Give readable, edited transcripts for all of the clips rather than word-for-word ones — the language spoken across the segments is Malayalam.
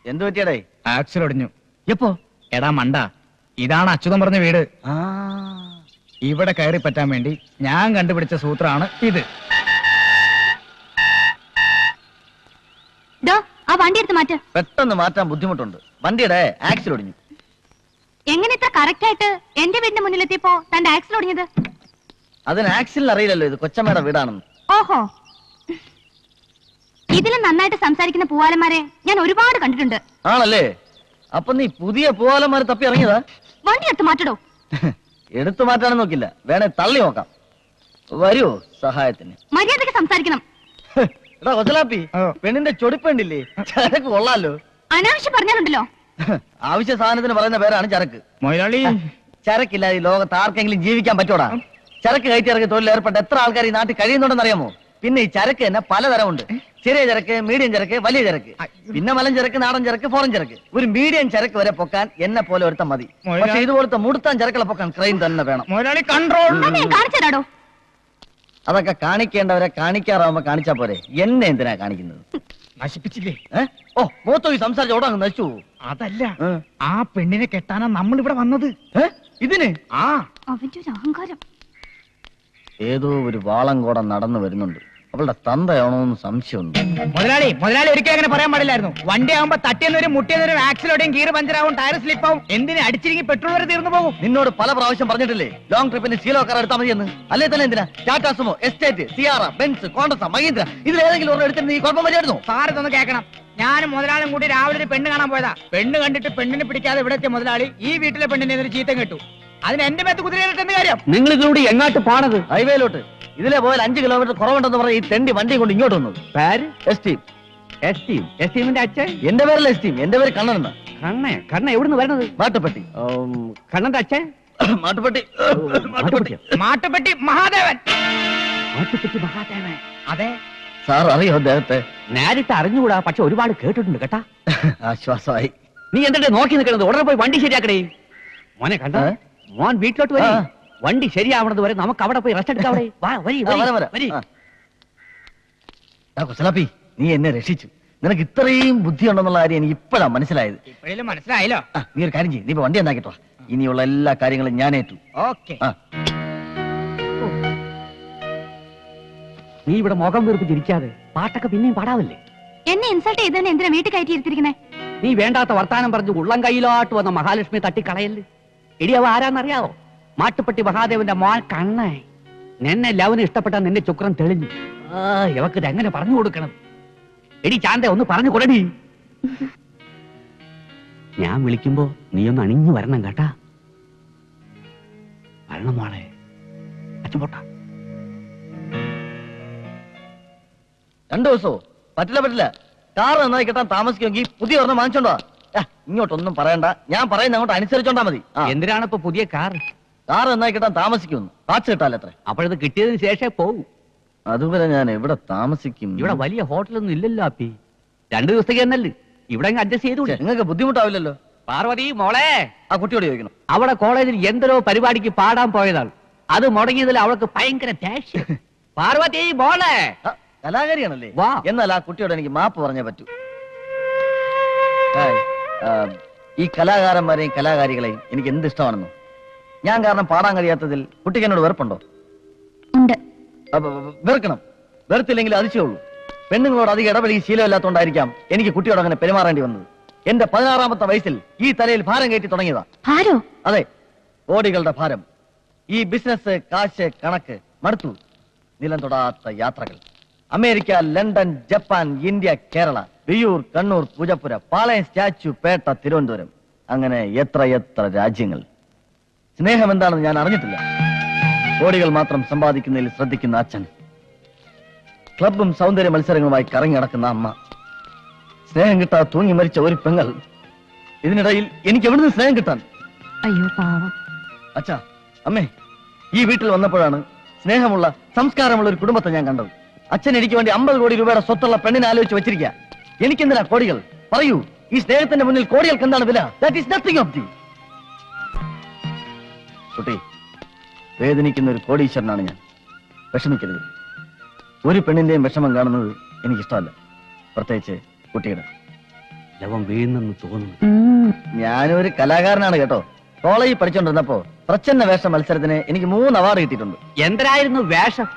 എന്ത് പറ്റിയടേ? ആക്സിൽ ഒടിഞ്ഞു. എപ്പോ? എടാ മണ്ട, ഇതാണ് അച്യുതൻ പറഞ്ഞ വീട്. ഇവിടെ കയറി പറ്റാൻ വേണ്ടി ഞാൻ കണ്ടുപിടിച്ച സൂത്രമാണ് ഇത്. ആ വണ്ടി എടുത്ത് മാറ്റ. പെട്ടെന്ന് മാറ്റാൻ ബുദ്ധിമുട്ടുണ്ട്. വണ്ടിയുടെ ആക്സിൽ ഒടിഞ്ഞു. എങ്ങനെ ഇത്ര കറക്റ്റ് ആയിട്ട് എന്റെ വീടിന്റെ മുന്നിലെത്തിയപ്പോ തന്റെ ആക്സിൽ ഒടിഞ്ഞത്? അതിന് ആക്സിലിന് അറിയില്ലല്ലോ ഇത് കൊച്ചമ്മയുടെ വീടാണെന്ന്. ഓഹോ, ഇതിലും നന്നായിട്ട് സംസാരിക്കുന്ന പൂവാലന്മാരെ ഞാൻ ഒരുപാട് കണ്ടിട്ടുണ്ട്. ആണല്ലേ? അപ്പൊ നീ പുതിയ പൂവാലന്മാരെ തപ്പി ഇറങ്ങിയതാ? വണ്ടി എടുത്ത് മാറ്റടോ. എടുത്തു മാറ്റാനും നോക്കില്ല, വേണേ തള്ളി നോക്കാം. വരൂ സഹായത്തിന്. മര്യാദക്ക് സംസാരിക്കണം. എടാ കൊച്ചലാപ്പി, പെണ്ണിന്റെ ചൊടിപ്പുണ്ടില്ലേ? ചരക്ക് കൊള്ളാലോ. അനാവശ്യം പറഞ്ഞാലുണ്ടല്ലോ. ആവശ്യ സാധനത്തിന് പറയുന്ന പേരാണ് ചരക്ക്. മൊയ്ലാളി, ചരക്കില്ലാതെ ഈ ലോകത്ത് ആർക്കെങ്കിലും ജീവിക്കാൻ പറ്റൂടാ? ചരക്ക് കയറ്റി ഇറക്കി തൊഴിൽ ഏർപ്പെട്ട എത്ര ആൾക്കാർ ഈ നാട്ടിൽ കഴിയുന്നുണ്ടെന്ന് അറിയാമോ? പിന്നെ ഈ ചരക്ക് തന്നെ പലതരമുണ്ട്. ചെറിയ ചരക്ക്, മീഡിയം ചരക്ക്, വലിയ ചരക്ക്, പിന്നെ മലൻ ചരക്ക്, നാടൻ ചരക്ക്, ഫോറൻ ചരക്ക്. ഒരു മീഡിയം ചരക്ക് വരെ പൊക്കാൻ എന്നെ പോലെ ഒരുത്തം മതി. പക്ഷെ ഇതുപോലത്തെ മുടുത്താൻ ചരക്കുകളെ പൊക്കാൻ ക്രെയിൻ തന്നെ വേണം. കാണിച്ചോ? അതൊക്കെ കാണിക്കേണ്ടവരെ കാണിക്കാറാവുമ്പോ കാണിച്ചാ പോരെ. എന്നെ എന്തിനാ കാണിക്കുന്നത്? നശിപ്പിച്ചില്ലേ? ഓ മൂത്തോ ഈ സംസാരിച്ച ഓടാ നശിച്ചു. അതല്ല, ആ പെണ്ണിനെ കെട്ടാനാ നമ്മൾ ഇവിടെ വന്നത്. ഇതിന് അവന്റെ ഒരു അഹങ്കാരം. ഏതോ ഒരു വാളങ്കോടം നടന്നു വരുന്നുണ്ട്. അവളുടെ തന്തയാണോന്ന് സംശയമുണ്ട്. മുതലാളി ഒരിക്കലും അങ്ങനെ പറയാൻ പാടില്ലായിരുന്നു. വണ്ടി ആകുമ്പോ തട്ടിയെന്നൊരു മുട്ടിയെന്നൊരു ആക്സിലോടെയും ഗിയർ പഞ്ചറാവും, ടയർ സ്ലിപ്പാവും, എന്തിന് അടിച്ചിരിക്കും പെട്രോൾ വരെ തീർന്നു പോകും. നിന്നോട് പല പ്രാവശ്യം പറഞ്ഞിട്ടില്ലേ ലോങ് ട്രിപ്പിന് ശീലോ കാർ എടുത്താൽ മതിയെന്ന്? അല്ലേ തന്നെ എന്തിനാ Tata Sumo, estate, Sierra, Benz, Contessa, Mahindra ഇതിലേതെങ്കിലും ഒരെണ്ണം എടുത്തിട്ട് നീ കുഴപ്പം വരികയായിരുന്നു? സാറ് ഇതൊന്ന് കേൾക്കണം. ഞാനും മുതലാളും കൂടി രാവിലെ ഒരു പെണ്ണ് കാണാൻ പോയതാ. പെണ്ണ് കണ്ടിട്ട് പെണ്ണിനെ പിടിക്കാതെ ഇവിടെ എത്തിയ മുതലാളി ഈ വീട്ടിലെ പെണ്ണിനെ എതിരെ ചീത്തം കേട്ടു. അതിന് എന്റെ മേത്ത് കുതിരയിട്ടെന്ന് കാര്യം. നിങ്ങൾ ഇതിലൂടെ എങ്ങാട്ട് പോണത്? ഹൈവേയിലോട്ട്. ഇതിലെ പോയാൽ 5 കിലോമീറ്റർ കുറവുണ്ടെന്ന് പറഞ്ഞ ഈ തെണ്ടി വണ്ടി കൊണ്ട് ഇങ്ങോട്ട് വന്നത്. പേര് എസ്റ്റീം. എസ്റ്റീമിന്റെ അച്ഛൻ? എന്റെ പേരല്ല എസ്റ്റീം, എന്റെ പേര് കണ്ണൻ. കണ്ണ എവിടുന്ന് വരുന്നത്? മാട്ടുപ്പെട്ടി. കണ്ണന്റെ അച്ഛൻ? മാട്ടുപ്പെട്ടി. മാട്ടുപ്പെട്ടി മഹാദേവൻ. അതെ സാർ അറിയോ അദ്ദേഹത്തെ? നേരിട്ട് അറിഞ്ഞുകൂടാ, പക്ഷെ ഒരുപാട് കേട്ടിട്ടുണ്ട് കേട്ടാ. ആശ്വാസമായി. നീ എന്തിനാ നോക്കി നിൽക്കണത്? ഉടനെ പോയി വണ്ടി ശരിയാക്കണേ. മോനെ കണ്ട, മോൻ വീട്ടിലോട്ട് വരി. വണ്ടി ശരിയാവണത് വരെ നമുക്ക് അവിടെ പോയി റെസ്റ്റ് എടുക്കാം. കൊച്ചലാപ്പി, നീ എന്നെ രക്ഷിച്ചു. നിനക്ക് ഇത്രയും ബുദ്ധി ഉണ്ടെന്നുള്ള കാര്യം എനിക്ക് ഇപ്പോഴാണ് മനസ്സിലായത്. മനസ്സിലായല്ലോ. നീ ഒരു കാര്യം ചെയ്യും, നീ ഇപ്പൊ വണ്ടി എന്നാക്കിട്ടോ. ഇനിയുള്ള എല്ലാ കാര്യങ്ങളും ഞാൻ ഏറ്റു. ഓക്കെ. നീ ഇവിടെ മുഖം വീർപ്പിച്ചിരിക്കാതെ പാട്ടൊക്കെ പിന്നെയും പാടാവില്ലേ? എന്നെ ഇൻസൾട്ട് ചെയ്തതിന് എന്തിനാ വീട്ടിൽ കയറ്റി ഇരുത്തിരിക്കണേ? നീ വേണ്ടാത്ത വർത്താനം പറഞ്ഞു ഉള്ളം കയ്യിലോട്ട് വന്ന മഹാലക്ഷ്മി തട്ടിക്കളയല്ലേ. ഇടിയവ ആരാന്നറിയാവോ? മാട്ടുപ്പെട്ടി മഹാദേവന്റെ മോൻ കണ്ണേ. നിന്നെ ലവന് ഇഷ്ടപ്പെട്ട നിന്റെ ചുക്രം തെളിഞ്ഞു. ഇവക്ക് ഇതെങ്ങനെ പറഞ്ഞു കൊടുക്കണം? എടി ചാന്ത, ഒന്ന് പറഞ്ഞു കൊടുടി. ഞാൻ വിളിക്കുമ്പോ നീ ഒന്ന് അണിഞ്ഞു വരണം കേട്ടാ. വരണം മോളെ. അച്ഛൻ പോട്ടാ. 2 ദിവസമോ? പറ്റില്ല. കാർ നന്നായി കിട്ടാൻ താമസിക്കുമെങ്കിൽ പുതിയ ഒരെണ്ണം വാങ്ങിച്ചോണ്ടോ. ഇങ്ങോട്ടൊന്നും പറയണ്ട, ഞാൻ പറയുന്ന അങ്ങോട്ട് അനുസരിച്ചോണ്ടാ മതി. എന്തിനാണ് ഇപ്പൊ പുതിയ കാർ? കാർ നന്നായി കിട്ടാൻ താമസിക്കുമെന്ന്. പാച്ച് കിട്ടാലത്രേ. അപ്പോഴത് കിട്ടിയതിന് ശേഷം പോവും. അതുവരെ ഞാൻ എവിടെ താമസിക്കും? ഇവിടെ വലിയ ഹോട്ടലൊന്നും ഇല്ലല്ലോ അപ്പി. 2 ദിവസത്തേക്ക് എന്നല്ലേ, ഇവിടെ അഡ്ജസ്റ്റ് ചെയ്തു. നിങ്ങൾക്ക് ബുദ്ധിമുട്ടാവില്ലല്ലോ. പാർവതി മോളെ, ആ കുട്ടിയോട് ചോദിക്കണം. അവിടെ കോളേജിൽ എന്തോ പരിപാടിക്ക് പാടാൻ പോയതാണ്. അത് മുടങ്ങിയതിൽ അവൾക്ക് ഭയങ്കര ദേഷ്യം. പാർവതി മോളെ. കലാകാരിയാണല്ലേ? എന്നാൽ ആ കുട്ടിയോട് എനിക്ക് മാപ്പ് പറഞ്ഞേ പറ്റൂ. ഈ കലാകാരന്മാരെയും കലാകാരികളെയും എനിക്ക് എന്ത് ഇഷ്ടമാണെന്നോ. ഞാൻ കാരണം പാടാൻ കഴിയാത്തതിൽ കുട്ടിക്ക് എന്നോട് വെറുപ്പുണ്ടോ? വെറുക്കണം. വെറുത്തില്ലെങ്കിൽ അതിശയുള്ളൂ. പെണ്ണുങ്ങളോട് അധികം ഇടപെടുകയും ശീലമില്ലാത്തതുകൊണ്ടായിരിക്കാം എനിക്ക് കുട്ടിയോട് അങ്ങനെ പെരുമാറേണ്ടി വന്നത്. എന്റെ 16ാമത്തെ വയസ്സിൽ ഈ തലയിൽ ഭാരം കയറ്റി തുടങ്ങിയതാ. അതെ, കോടികളുടെ ഭാരം. ഈ ബിസിനസ്, കാശ്, കണക്ക് മടുത്തു. നിലം തൊടാത്ത യാത്രകൾ. America, London, Japan, India, Kerala, Viyyur, Kannur, Poojappura, Palayam, statue, Pettah, Thiruvananthapuram, അങ്ങനെ എത്ര രാജ്യങ്ങൾ. സ്നേഹം എന്താണെന്ന് ഞാൻ അറിഞ്ഞിട്ടില്ല. കോടികൾ മാത്രം സമ്പാദിക്കുന്നതിൽ ശ്രദ്ധിക്കുന്ന അച്ഛൻ, ക്ലബും സൗന്ദര്യ മത്സരങ്ങളുമായി കറങ്ങി നടക്കുന്ന അമ്മ, സ്നേഹം കിട്ടാതെ തൂങ്ങി മരിച്ച ഒരു പെങ്ങൾ. ഇതിനിടയിൽ എനിക്ക് എവിടുന്ന് സ്നേഹം കിട്ടാൻ? അയ്യോ പാവം. അച്ഛാ, അമ്മേ, ഈ വീട്ടിൽ വന്നപ്പോഴാണ് സ്നേഹമുള്ള, സംസ്കാരമുള്ള ഒരു കുടുംബത്തെ ഞാൻ കണ്ടത്. അച്ഛൻ എനിക്ക് വേണ്ടി 50 കോടി രൂപയുടെ സ്വത്തുള്ള പെണ്ണിനെ ആലോചിച്ച് വെച്ചിരിക്കുക. എനിക്കെന്തിനാ കോടികൾ? പറയൂ, ഈ സ്നേഹത്തിന്റെ മുന്നിൽ കോടികൾക്ക് എന്താണ് വില? That is nothing of the. കുട്ടി, വേദനിക്കുന്ന ഒരു കോടീശ്വരനാണ് ഞാൻ. വിഷമിക്കരുത്. ഒരു പെണ്ണിന്റെയും വിഷമം കാണുന്നത് എനിക്കിഷ്ടമല്ല, പ്രത്യേകിച്ച് കുട്ടിയുടെ. ലവൻ വീഴുന്നെന്ന് തോന്നുന്നു. ഞാനൊരു കലാകാരനാണ് കേട്ടോ. കോളേജിൽ പഠിച്ചോണ്ടിരുന്നപ്പോ പ്രച്ഛന്ന വേഷ മത്സരത്തിന് എനിക്ക് 3 അവാർഡ് കിട്ടിയിട്ടുണ്ട്. എന്തരായിരുന്നു വേഷം?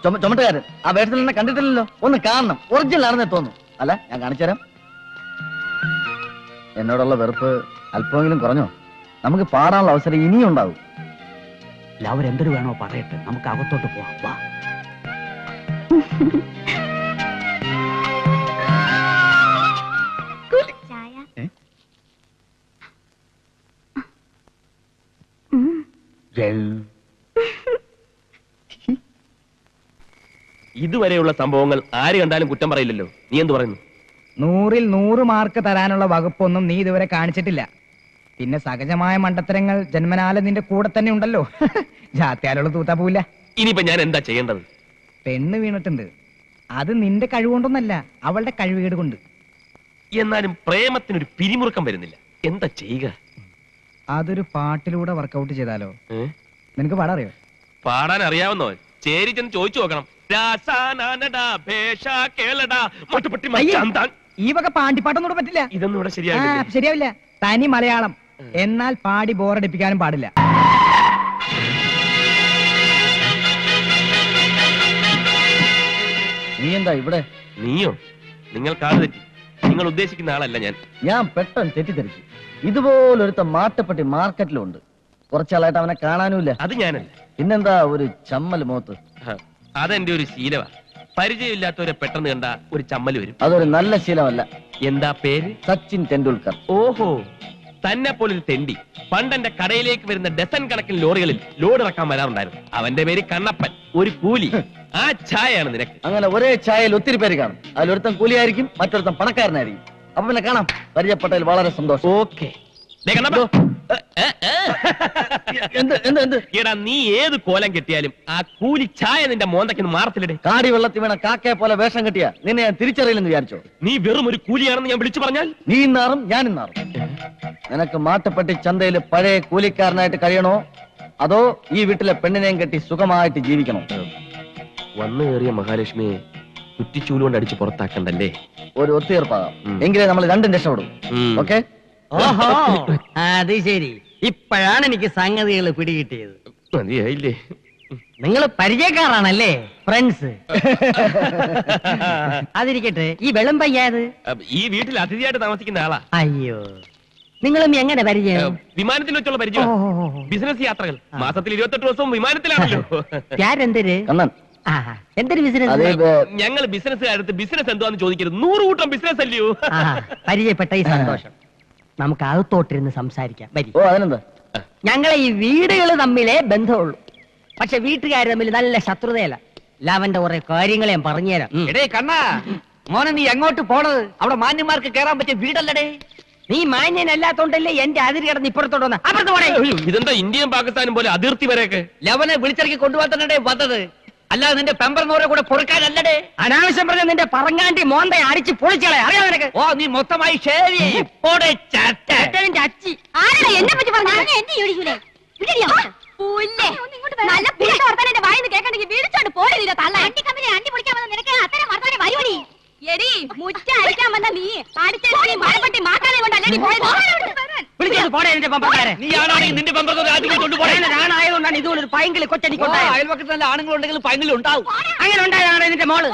ചുമട്ടുകാരൻ. ആ വേഷത്തിൽ എന്നെ കണ്ടിട്ടില്ലല്ലോ. ഒന്ന് കാണണം, ഒറിജിനൽ ആണെന്നേ തോന്നുന്നു. അല്ല, ഞാൻ കാണിച്ചു തരാം. എന്നോടുള്ള വെറുപ്പ് അല്പമെങ്കിലും കുറഞ്ഞോ? നമുക്ക് പാടാനുള്ള അവസരം ഇനിയും ഉണ്ടാവും. ലവർ എന്തൊരു വേണോ പറയട്ടെ, നമുക്ക് അകത്തോട്ട് പോവാം. വാ. ഇതുവരെയുള്ള സംഭവങ്ങൾ ആര് കണ്ടാലും കുറ്റം പറയില്ലല്ലോ. നീ എന്ത് പറയുന്നു? 100-ൽ 100 മാർക്ക് തരാനുള്ള വകുപ്പൊന്നും നീ ഇതുവരെ കാണിച്ചിട്ടില്ല. പിന്നെ സഹജമായ മണ്ടത്തരങ്ങൾ ജന്മനാല നിന്റെ കൂടെ തന്നെ ഉണ്ടല്ലോ. ജാത്യാലുള്ള തൂത്താ പോവില്ല. ഇനിയിപ്പോ ഞാൻ എന്താ ചെയ്യേണ്ടത്? പെണ്ണ് വീണിട്ടുണ്ട്. അത് നിന്റെ കഴിവുകൊണ്ടൊന്നല്ല, അവളുടെ കഴിവുകേട് കൊണ്ട്. എന്നാലും പ്രേമത്തിനൊരു പിരിമുറുക്കം വരുന്നില്ല. എന്താ ചെയ്യുക? അതൊരു പാട്ടിലൂടെ വർക്കൗട്ട് ചെയ്താലോ? നിനക്ക് പാടാറിയോ? പാടാൻ അറിയാവുന്നോ? ചേരി ചെന്ന് ചോദിച്ചു നോക്കണം. ഈ വക പാണ്ടിപ്പാട്ടൊന്നും പറ്റില്ല. ഇതൊന്നും ഇവിടെ ശരിയാവില്ല. ശരിയാവില്ല. തനി മലയാളം. എന്നാൽ പാടി ബോറടിപ്പിക്കാനും പാടില്ല. നീ എന്താ ഇവിടെ? നീയോ? നിങ്ങൾ കാട് തെറ്റി. നിങ്ങൾ ഉദ്ദേശിക്കുന്ന ആളല്ല ഞാൻ. ഞാൻ പെട്ടെന്ന് തെറ്റിദ്ധരിച്ചു. ഇതുപോലൊരുത്ത മാട്ടുപ്പെട്ടി മാർക്കറ്റിലുണ്ട്. കുറച്ചാളായിട്ട് അവനെ കാണാനുമില്ല. അത് ഞാനല്ല. പിന്നെന്താ ഒരു ചമ്മൽ മുഖത്ത്? അതെന്റെ ഒരു ശീലമാ. പരിചയമില്ലാത്തവരെ പെട്ടെന്ന് കണ്ട ഒരു ചമ്മൽ വരും. അതൊരു നല്ല ശീലമല്ല. എന്താ പേര്? സച്ചിൻ ടെണ്ടുൽക്കർ. ഓഹോ, തന്നെ പോലൊരു തെണ്ടി പണ്ടെന്റെ കടയിലേക്ക് വരുന്ന ഡസൻ കണക്കിന് ലോറികളിൽ ലോഡ് ഇറക്കാൻ വരാറുണ്ടായിരുന്നു. അവന്റെ പേര് കണ്ണപ്പൻ, ഒരു കൂലി. ആ ചായയാണ് നിനക്ക്. അങ്ങനെ ഒരേ ചായയിൽ ഒത്തിരി പേര് കാണും. അതിലൊരുത്തൻ കൂലിയായിരിക്കും, മറ്റൊരുത്തൻ പണക്കാരനായിരിക്കും. അപ്പൊ പിന്നെ കാണാം. പരിചയപ്പെട്ടതിൽ വളരെ സന്തോഷം. ഓക്കെ. എടാ, നീ ഏത് കോലം കെട്ടിയാലും ആ കൂലി ചായ നിന്റെ മോന്തയ്ക്ക് മാറത്തില്ലേ? കാടി വെള്ളത്തിൽ വീണ കാക്കയെ പോലെ വേഷം കെട്ടിയ നിന്നെ ഞാൻ തിരിച്ചറിയില്ലെന്ന് വിചാരിച്ചോ? നീ വെറും ഒരു കൂലിയാണെന്ന് ഞാൻ വിളിച്ചു പറഞ്ഞാൽ നീ ഇന്നാറും ഞാൻ ഇന്നാറും. നിനക്ക് മാട്ടുപ്പെട്ടി ചന്തയിൽ പഴയ കൂലിക്കാരനായിട്ട് കഴിയണോ, അതോ ഈ വീട്ടിലെ പെണ്ണിനെയും കെട്ടി സുഖമായിട്ട് ജീവിക്കണോ? വന്നു കയറിയ മഹാലക്ഷ്മിയെ കുറ്റിച്ചൂലുകൊണ്ട് അടിച്ച് പുറത്താക്കണ്ടല്ലേ? ഒരു ഒത്തുതീർപ്പാകാം. എങ്കിലേ നമ്മൾ രണ്ടും രക്ഷപ്പെടും. ഓക്കെ? ഓഹോ, അത് ശരി. ഇപ്പോഴാണ് എനിക്ക് സംഗതികൾ പിടികിട്ടിയത്. മതിയായില്ലേ? നിങ്ങൾ പരിചയക്കാരാണല്ലേ, ഫ്രണ്ട്സ്? അതിരിക്കട്ടെ, ഈ വെള്ളം പയ്യാത് ഈ വീട്ടിൽ അതിഥിയായിട്ട് താമസിക്കുന്ന ആളാ. അയ്യോ, നിങ്ങളും എങ്ങനെ പരിചയം? വിമാനത്തിൽ വെച്ചുള്ള പരിചയം. ബിസിനസ് യാത്രകൾ. മാസത്തിൽ 28 ദിവസവും വിമാനത്തിലാണല്ലോ. എന്തൊരു കണ്ണൻ, എന്തൊരു ബിസിനസ്? ഞങ്ങൾ ബിസിനസ്സുകാരത്ത് ബിസിനസ് എന്താന്ന് ചോദിക്കരുത്. 100 കൂട്ടം ബിസിനസ് അല്ലയോ? പരിചയപ്പെട്ട ഈ സന്തോഷം. നമുക്ക് അകത്തോട്ടിരുന്ന് സംസാരിക്കാം. വരി. ഓ, അതിനെന്താ? ഞങ്ങളെ ഈ വീടുകൾ തമ്മിലേ ബന്ധമുള്ളൂ. പക്ഷെ വീട്ടുകാർ തമ്മിൽ നല്ല ശത്രുതയല്ല. ലാവന്റെ കുറെ കാര്യങ്ങൾ ഞാൻ പറഞ്ഞുതരാം. എടേ കണ്ണാ, മോനെ നീ എങ്ങോട്ട് പോണത്? അവിടെ മാന്യന്മാർക്ക് കേറാൻ പറ്റിയ വീടല്ലടേ. നീ മാന്യനല്ലാത്തോണ്ടല്ലേ എന്റെ അതിര് കിടന്ന് ഇപ്പുറത്തോട്ട് വന്ന. അപ്പുറത്ത് പോണേ. ഇതെന്താ ഇന്ത്യയും പാകിസ്ഥാനും പോലെ അതിർത്തി വരെയൊക്കെ? ലവനെ വിളിച്ചിറക്കി കൊണ്ടുപോകാൻ തന്നെ വന്നത്, അല്ലാതെ നിന്റെ പെമ്പറന്നോരെ കൂടെ പൊറുക്കാനല്ലടേ. അനാവശ്യം പറഞ്ഞ നിന്റെ പറങ്ങാണ്ടി മോന്തെ അടിച്ച് പൊളിച്ചളെ. അറിയാം നിനക്ക്? ഓ, നീ മൊത്തമായി ഷേവ് അച്ചി ആരാ എന്നെ പറ്റി പറഞ്ഞു? എന്നെ ചോദിക്കൂലേ? നല്ല പുളിച്ച വർത്താനം വായിന്ന് കേൾക്കണ്ടെങ്കിൽ വീടിച്ചോണ്ട് പോയില്ല. തള്ള അണ്ടി കമ്പനി അണ്ടി പൊളിക്കാൻ വന്ന നിനക്ക് അത്തരം വർത്താനം വരുവടി. എടി മുറ്റ അടിക്കാൻ വന്ന നീ അടിച്ചി മഴപ്പെട്ടി മാറ്റാനെ കൊണ്ടല്ലേ പോയത്? വിളിച്ചോണ്ട് പോടേ നിന്റെ പെമ്പറക്കാരെ. നീയാണെങ്കിൽ നിന്റെ പെമ്പറന്നോരെ ആദ്യം കൊണ്ടുപോകണേ. ഞാനായതുകൊണ്ടാണ് ഇതുപോലൊരു പൈങ്കിളി കൊച്ചടിക്കൊണ്ടായ. അയൽവക്കത്ത് നല്ല ആണുങ്ങളുണ്ടെങ്കിൽ പൈങ്കിളി ഉണ്ടാവും. അങ്ങനെ ഉണ്ടായതാണ് നിന്റെ മോള്.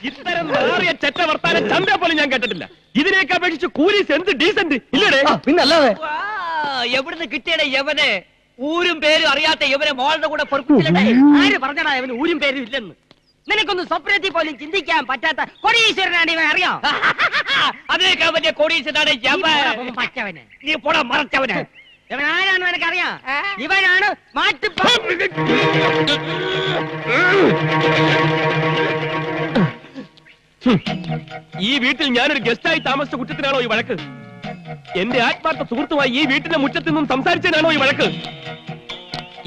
ഇത്തരം മാറിയ ചെറ്റ വർത്താനം ചന്ത പോലും ഞാൻ കേട്ടിട്ടില്ല. ഇതിനേക്ക് അപേക്ഷിച്ച് കൂലീസ് എന്ത് ഡീസന്റ് ഇല്ലടേ? പിന്നല്ലാതെ. എവിടുന്ന് കിട്ടിയടേ യവനെ? ഊരും പേരും അറിയാത്ത യവനെ മോളുടെ കൂടെ പൊറുപ്പിച്ചില്ലേ? ആര് പറഞ്ഞടാ അവന് ഊരും പേരും ഇല്ലെന്ന്? നിനക്കൊന്നും സ്വപ്നത്തിൽ പോലും ചിന്തിക്കാൻ പറ്റാത്ത കോടീശ്വരനാണ് ഇവൻ. അറിയാം? അതിനേക്കാൾ വലിയ കോടീശ്വരനാണ് യവൻ. പറ്റവന്. നീ പോടാ മറച്ചവന്. ഇവൻ ആരാണെന്ന് എനിക്കറിയാം. ഇവനാണ് ഈ വീട്ടിൽ ഞാനൊരു ഗസ്റ്റായി താമസിച്ച കുറ്റത്തിനാണോ ഈ വഴക്ക്? എന്റെ ആത്മാർത്ഥ സുഹൃത്തുമായി ഈ വീട്ടിന്റെ മുറ്റത്ത് നിന്നും സംസാരിച്ചതിനാണോ ഈ വഴക്ക്?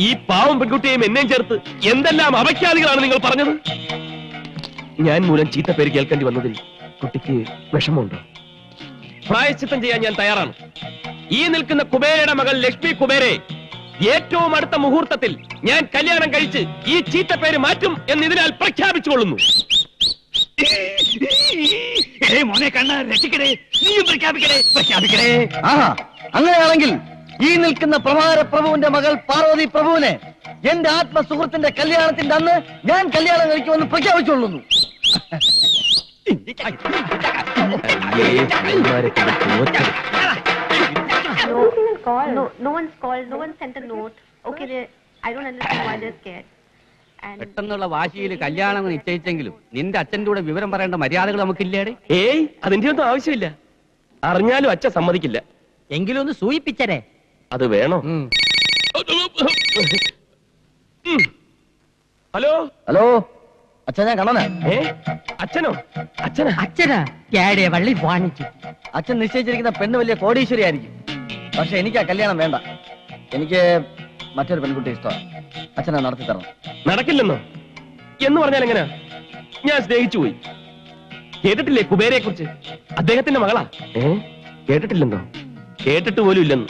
ഈ പാവം പെൺകുട്ടിയെയും എന്നെയും ചേർത്ത് എന്തെല്ലാം അപഖ്യാതികളാണ് നിങ്ങൾ പറഞ്ഞത്? ഞാൻ മൂലം ചീത്ത പേര് കേൾക്കേണ്ടി വന്നതിൽ കുട്ടിക്ക് വിഷമമുണ്ടോ? പ്രായശ്ചിത്തം ചെയ്യാൻ ഞാൻ തയ്യാറാണ്. ഈ നിൽക്കുന്ന കുബേരയുടെ മകൾ ലക്ഷ്മി കുബേരെ ഏറ്റവും അടുത്ത മുഹൂർത്തത്തിൽ ഞാൻ കല്യാണം കഴിച്ച് ഈ ചീത്ത പേര് മാറ്റും എന്ന് ഇതിനാൽ പ്രഖ്യാപിച്ചുകൊള്ളുന്നു. മോനെ കണ്ണ രക്ഷിക്കണേ, നീയും പ്രഖ്യാപിക്കണേ, പ്രഖ്യാപിക്കണേ. ആഹാ, അങ്ങനെയാണെങ്കിൽ ഈ നിൽക്കുന്ന പ്രഭാര പ്രഭുവിന്റെ മകൾ പാർവതി പ്രഭുവിനെ എന്റെ ആത്മസുഹൃത്തിന്റെ കല്യാണത്തിന്റെ അന്ന് ഞാൻ കല്യാണം കഴിക്കുമെന്ന് പ്രഖ്യാപിച്ചുകൊള്ളുന്നു. No one's called. No one sent a note. Okay, I don't understand why they're scared. പെട്ടെന്നുള്ള വാശിയിൽ കല്യാണം നിശ്ചയിച്ചെങ്കിലും നിന്റെ അച്ഛൻ്റെ കൂടെ വിവരം പറയേണ്ട മര്യാദകൾ നമുക്കില്ലേടെ? ഏയ്, അതിന്റെ ഒന്നും ആവശ്യമില്ല. അറിഞ്ഞാലും അച്ഛൻ സമ്മതിക്കില്ല. എങ്കിലും ഒന്ന് സൂചിപ്പിച്ചരേ. അത് വേണോ? ഹലോ ഹലോ, അച്ഛൻ ഞാൻ കണ്ണനാ. അച്ഛനോ? അച്ഛനാ? അച്ഛനാ കേടേ വള്ളി വാണിച്ചു. അച്ഛൻ നിശ്ചയിച്ചിരിക്കുന്ന പെണ്ണ് വലിയ കോടീശ്വരി ആയിരിക്കും. പക്ഷെ എനിക്ക് ആ കല്യാണം വേണ്ട. എനിക്ക് മറ്റൊരു പെൺകുട്ടി ഇഷ്ടമാണ്. അച്ഛനെ നടത്തി തരണം. നടക്കില്ലെന്നോ? എന്ന് പറഞ്ഞാൽ എങ്ങനെയാ? ഞാൻ സ്നേഹിച്ചു പോയി. കേട്ടിട്ടില്ലേ കുബേരയെ കുറിച്ച്? അദ്ദേഹത്തിന്റെ മകളാ. കേട്ടിട്ടില്ലെന്നോ? കേട്ടിട്ട് പോലും ഇല്ലെന്ന്.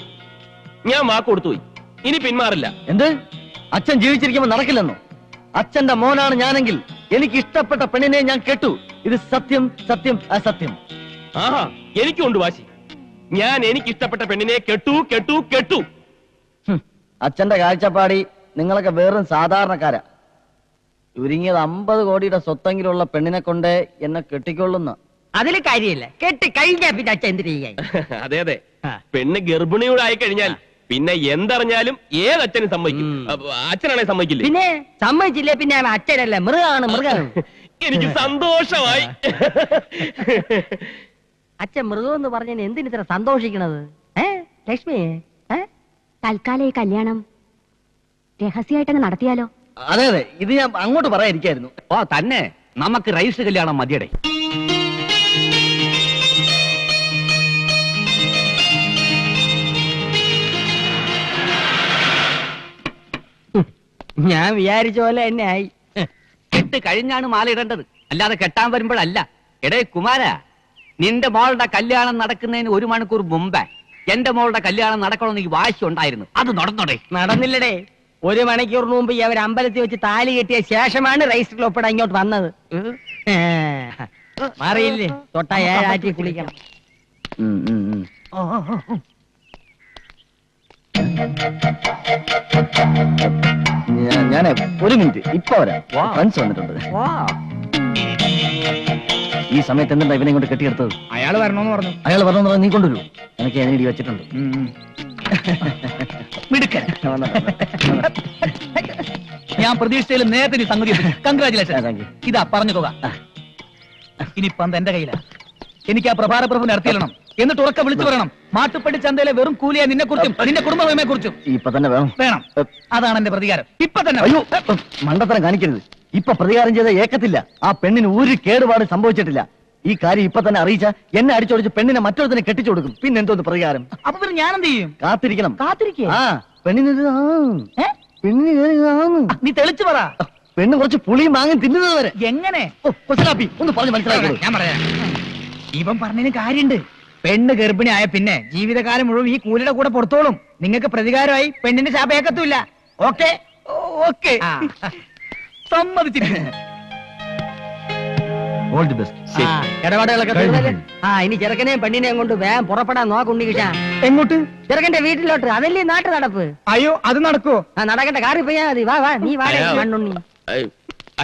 ഞാൻ വാക്ക് കൊടുത്തു പോയി. ഇനി പിന്മാറില്ല. എന്ത്? അച്ഛൻ ജീവിച്ചിരിക്കുമ്പോൾ നടക്കില്ലെന്നോ? അച്ഛന്റെ മോനാണ് ഞാനെങ്കിൽ എനിക്ക് ഇഷ്ടപ്പെട്ട പെണ്ണിനെ ഞാൻ കെട്ടു. ഇത് സത്യം, സത്യം, അസത്യം. ആഹാ, എനിക്കുണ്ട് വാശി. ഞാൻ എനിക്ക് ഇഷ്ടപ്പെട്ട പെണ്ണിനെ കെട്ടു, കെട്ടു, കെട്ടു. അച്ഛന്റെ കാഴ്ചപ്പാടി നിങ്ങളൊക്കെ വെറും സാധാരണക്കാരാ. ചുരുങ്ങിയത് 50 കോടിയുടെ സ്വത്തെങ്കിലുള്ള പെണ്ണിനെ കൊണ്ട് എന്നെ കെട്ടിക്കൊള്ളുന്ന. അതില് കാര്യമില്ല. കെട്ടി കഴിഞ്ഞാ പിന്നെ അച്ഛൻ എന്തിനു ചെയ്യാൻ? അതെ അതെ, പെണ്ണ് ഗർഭിണിയോട് ആയി കഴിഞ്ഞാൽ പിന്നെ എന്തറിഞ്ഞാലും ഏതച്ഛനും സമ്മതിക്കും. അച്ഛനാണെ സമ്മതിക്കില്ലേ? പിന്നെ സമ്മതിച്ചില്ലേ പിന്നെ അവൻ അച്ഛനല്ല, മൃഗമാണ്, മൃഗം. എനിക്ക് സന്തോഷമായി. അച്ഛൻ മൃഗം എന്ന് പറഞ്ഞ എന്തിന് ഇത്ര സന്തോഷിക്കണത്? ലക്ഷ്മി, തൽക്കാലം ഈ കല്യാണം രഹസ്യമായിട്ടങ്ങ് നടത്തിയാലോ? അതെ അതെ, ഇത് ഞാൻ അങ്ങോട്ട് പറയാതിരിക്കായിരുന്നു. ഓ തന്നെ, നമുക്ക് റൈസ് കല്യാണം മതിയടേ. ഞാൻ വിചാരിച്ച പോലെ തന്നെ ആയി. കെട്ട് കഴിഞ്ഞാണ് മാല ഇടേണ്ടത്, അല്ലാതെ കെട്ടാൻ വരുമ്പോഴല്ല. എടേ കുമാര, നിന്റെ മോളുടെ കല്യാണം നടക്കുന്നതിന് 1 മണിക്കൂർ മുമ്പേ എന്റെ മോളുടെ കല്യാണം നടക്കണമെന്ന് ഈ വാശി ഉണ്ടായിരുന്നു. അത് നടന്നോടെ? നടന്നില്ലടേ. 1 മണിക്കൂർ മുമ്പ് അവർ അമ്പലത്തിൽ വെച്ച് താലി കെട്ടിയ ശേഷമാണ് റൈസ് ക്ലോപ്പിട ഇങ്ങോട്ട് വന്നത്. മാറിയില്ലേ? തൊട്ട 7 ആറ്റി കുളിക്കണം. ഞാനേ 1 മിനിറ്റ് ഇപ്പൊ വരാം. ഫ്രണ്ട്സ് വന്നിട്ടുണ്ട്. ഈ സമയത്ത് എന്തുണ്ടാ ഇവനെ കൊണ്ട് കെട്ടിയെടുത്തത്? അയാൾ വരണോന്ന് പറഞ്ഞു. അയാൾ പറഞ്ഞെന്ന് പറഞ്ഞാൽ നീ കൊണ്ടുവരൂ. എനിക്ക് ഞാൻ ഇടി വെച്ചിട്ടുണ്ട്. മിടുക്കൻ. ഞാൻ പ്രതീക്ഷിച്ചതിൽ നേരത്തെ സംഗതി. കൺഗ്രാചുലേഷൻ. ഇതാ പറഞ്ഞു തുക. ഇനിയിപ്പം എന്റെ കയ്യിലാ. എനിക്ക് ആ പ്രഭാര പ്രഭു നടത്തിയിരണം. എന്നിട്ട് ഉറക്കെ വിളിച്ചു പറയണം, മാട്ടുപ്പെട്ടി ചന്തയിലെ വെറും കൂലിയാ നിന്നെ കുറിച്ചും നിന്റെ കുടുംബമേ കുറിച്ചും. ഇപ്പൊ തന്നെ വേണം. വേണം. അതാണ് എന്റെ പ്രതികാരം. ഇപ്പൊ തന്നെ. അയ്യോ, മണ്ടത്തരം കാണിക്കരുത്. ഇപ്പൊ പ്രതികാരം ചെയ്ത ഏക്കത്തില്ല. ആ പെണ്ണിന് ഒരു കേടുപാട് സംഭവിച്ചിട്ടില്ല. ഈ കാര്യം ഇപ്പൊ തന്നെ അറിയിച്ച എന്നെ അടിച്ചോടിച്ച് പെണ്ണിനെ മറ്റൊരുത്തിനെ കെട്ടിച്ചു കൊടുക്കും. പിന്നെ എന്തോന്ന് പ്രതികാരം? അപ്പൊ പിന്നെ ഞാൻ എന്ത് ചെയ്യും? കാത്തിരിക്കണം. കാത്തിരിക്കേ? ആ പെണ്ണിന് നീ തെളിച്ചു പറ. പെണ്ണ് കുറച്ച് പുളിയും മാങ്ങും തിന്നുന്നത് വരെ. എങ്ങനെ? ഒന്ന് പറഞ്ഞ് മനസ്സിലാക്കൂ. ഞാൻ പറയാം. ഇവൻ പറഞ്ഞതിന് കാര്യണ്ട്. പെണ്ണ് ഗർഭിണി ആയ പിന്നെ ജീവിതകാലം മുഴുവൻ ഈ കൂലിയുടെ കൂടെ പുറത്തോളും. നിങ്ങൾക്ക് പ്രതികാരമായി പെണ്ണിന്റെ ശാപേക്കത്തുമില്ല. ഓക്കെ? ഓക്കെ, സമ്മതിച്ചിരിക്കുന്നു. All the best. ഇടപാടുകളൊക്കെ തീർന്നല്ലേ? ഇനി ചെറുക്കനെയും പെണ്ണിനെയും കൊണ്ട് വേഗം പുറപ്പെടാൻ നോക്കുണ്ടി കിട്ടാ. എങ്ങോട്ട്? ചെറുക്കന്റെ വീട്ടിലോട്ട്. അതല്ലേ നാട്ടു നടപ്പ്. അയ്യോ, അത് നടക്കോ? നടക്കട്ടെ, കാറി പോയാ മതി. വാ വാ, നീ വാടേ മണ്ണുണ്ണി.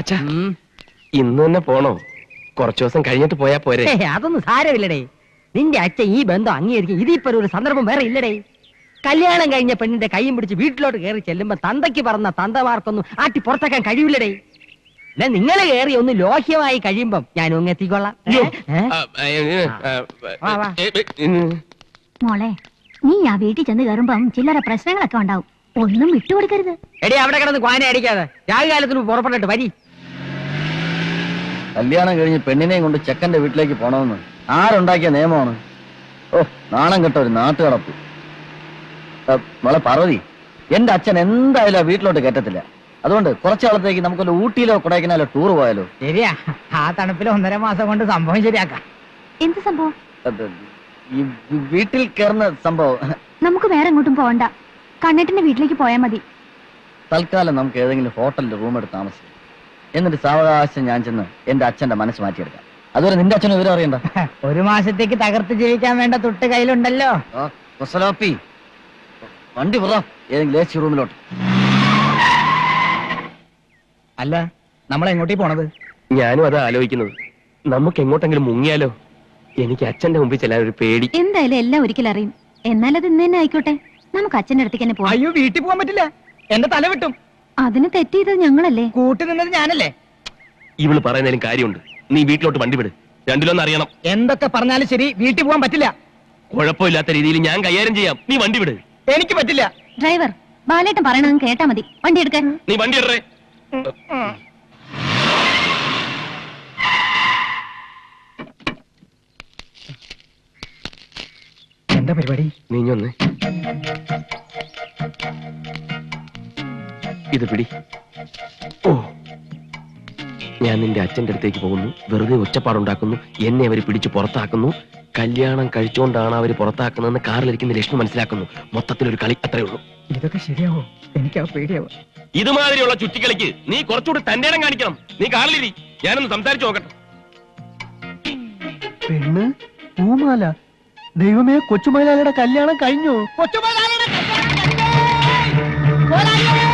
അച്ഛാ, ഇന്ന് തന്നെ പോണോ? കുറച്ചു ദിവസം കഴിഞ്ഞിട്ട് പോയാ പോരെ? അതൊന്നും സാരമില്ലടേ. നിന്റെ അച്ഛൻ ഈ ബന്ധം അംഗീകരിക്കും. ഇതിപ്പോ ഒരു സന്ദർഭം വേറെ ഇല്ലടേ. കല്യാണം കഴിഞ്ഞ പെണ്ണിന്റെ കൈയും പിടിച്ച് വീട്ടിലോട്ട് കയറി ചെല്ലുമ്പോ തന്തയ്ക്ക് പറഞ്ഞ തന്തമാർക്കൊന്നും ആട്ടി പുറത്താക്കാൻ കഴിയില്ലടേ. നിങ്ങളെ കയറി ഒന്ന് ലോഹ്യമായി കഴിയുമ്പം ഞാൻ ഒന്ന് എത്തിക്കൊള്ളാം. മോളെ, നീ ആ വീട്ടിൽ ചെന്ന് കയറുമ്പം ചില്ലറ പ്രശ്നങ്ങളൊക്കെ ഉണ്ടാവും. ഒന്നും വിട്ടുകൊടുക്കരുത്. എടേ, അവിടെ കിടന്ന് ക്വാന അടിക്കാതെ രാവികാലത്തിന് പുറപ്പെട്ടിട്ട് വരി. കല്യാണം കഴിഞ്ഞ് പെണ്ണിനെയും കൊണ്ട് ചെക്കന്റെ വീട്ടിലേക്ക് പോണമെന്ന് ആരുണ്ടാക്കിയ നിയമമാണ്? ഓ, നാണം കെട്ട ഒരു നാട്ടുകടപ്പ്. മോളെ പാർവതി, എന്റെ അച്ഛൻ എന്തായാലും ആ വീട്ടിലോട്ട് കയറ്റത്തില്ല. അതുകൊണ്ട് കുറച്ചു കാലത്തേക്ക് നമുക്കൊരു ഊട്ടിയിലോ കൊടൈക്കനാലോ ടൂർ പോയാലോ? ശരിയാ, ആ തണുപ്പിൽ 1.5 മാസം കൊണ്ട് സംഭവം ശരിയാക്കാം. എന്ത് സംഭവം? ഈ വീട്ടിൽ കയറുന്ന സംഭവം. നമുക്ക് വേറെ എങ്ങോട്ടും പോകണ്ട. കണ്ണേട്ടന്റെ വീട്ടിലേക്ക് പോയാൽ മതി. തൽക്കാലം നമുക്ക് ഏതെങ്കിലും ഹോട്ടലിൽ റൂം എടുത്ത് താമസിക്കാം. എന്നിട്ട് സാവകാശം ഞാൻ ചെന്ന് എന്റെ അച്ഛന്റെ മനസ്സ് മാറ്റിയെടുക്കാം. അതുവരെ നിന്റെ അച്ഛനും വിവരം അറിയണ്ട. ഒരു മാസത്തേക്ക് തകർത്ത് ജീവിക്കാൻ വേണ്ട തൊട്ട് കയ്യിലുണ്ടല്ലോ. മുസലാപ്പി, വണ്ടി പുറ ഏതെങ്കിലും AC റൂമിലോട്ട്. അല്ല, നമ്മളെങ്ങോട്ടേ പോണത്? ഞാനും അതാ ആലോചിക്കുന്നത്. നമുക്ക് എങ്ങോട്ടെങ്കിലും മുങ്ങിയാലോ? എനിക്ക് അച്ഛന്റെ മുമ്പിൽ ചെല്ലാൻ ഒരു പേടി. എന്തായാലും എല്ലാം ഒരിക്കലും അറിയും. എന്നാലത് ഇന്ന് തന്നെ ആയിക്കോട്ടെ. നമുക്ക് അച്ഛന്റെ അടുത്തേക്ക് തന്നെ പോവാം. അയ്യോ, വീട്ടിൽ പോകാൻ പറ്റില്ല. എന്റെ തല വിട്ടും. അതിന് തെറ്റ് ചെയ്തത് ഞങ്ങളല്ലേ? കൂട്ടി നിന്നത് ഞാനല്ലേ? ഇവള് പറയുന്നതിലും കാര്യമുണ്ട്. നീ വീട്ടിലോട്ട് വണ്ടി വിട്. രണ്ടിലൊന്നും അറിയണം. എന്തൊക്കെ പറഞ്ഞാലും ശരി, വീട്ടിൽ പോകാൻ പറ്റില്ല. കുഴപ്പമില്ലാത്ത രീതിയിൽ ഞാൻ കൈകാര്യം ചെയ്യാം. നീ വണ്ടി വിട്. എനിക്ക് പറ്റില്ല. ഡ്രൈവർ, ബാലേട്ടൻ പറയണത് കേട്ടാ മതി. വണ്ടി എടുക്കാൻ. നീ വണ്ടി ഇടറേ. എന്താ പരിപാടി? നീ ഒന്ന് ഇത് പിടി. ഓ, ഞാൻ നിന്റെ അച്ഛന്റെ അടുത്തേക്ക് പോകുന്നു. വെറുതെ ഒച്ചപ്പാടുണ്ടാക്കുന്നു. എന്നെ അവര് പിടിച്ച് പുറത്താക്കുന്നു. കല്യാണം കഴിച്ചുകൊണ്ടാണ് അവര് പുറത്താക്കുന്നതെന്ന് കാറിലിരിക്കുന്ന ലക്ഷ്മി മനസ്സിലാക്കുന്നു. മൊത്തത്തിലൊരു കളി, അത്രേ ഉള്ളൂ. ഇതൊക്കെ ശരിയാവോ? എനിക്ക് പേടിയാവോ? ഇതുമാതിരിയുള്ള ചുറ്റിക്കളിക്ക് നീ കുറച്ചുകൂടി തന്റെ ഇടം കാണിക്കണം. നീ കാറിലിരി, ഞാനൊന്ന് സംസാരിച്ചു നോക്കട്ടെ. പെണ്ണ് പൂമാല, ദൈവമേ, കൊച്ചുമലയാളിയുടെ കല്യാണം കഴിഞ്ഞു. കൊച്ചുമലയാളിയുടെ കല്യാണം കഴിഞ്ഞേ!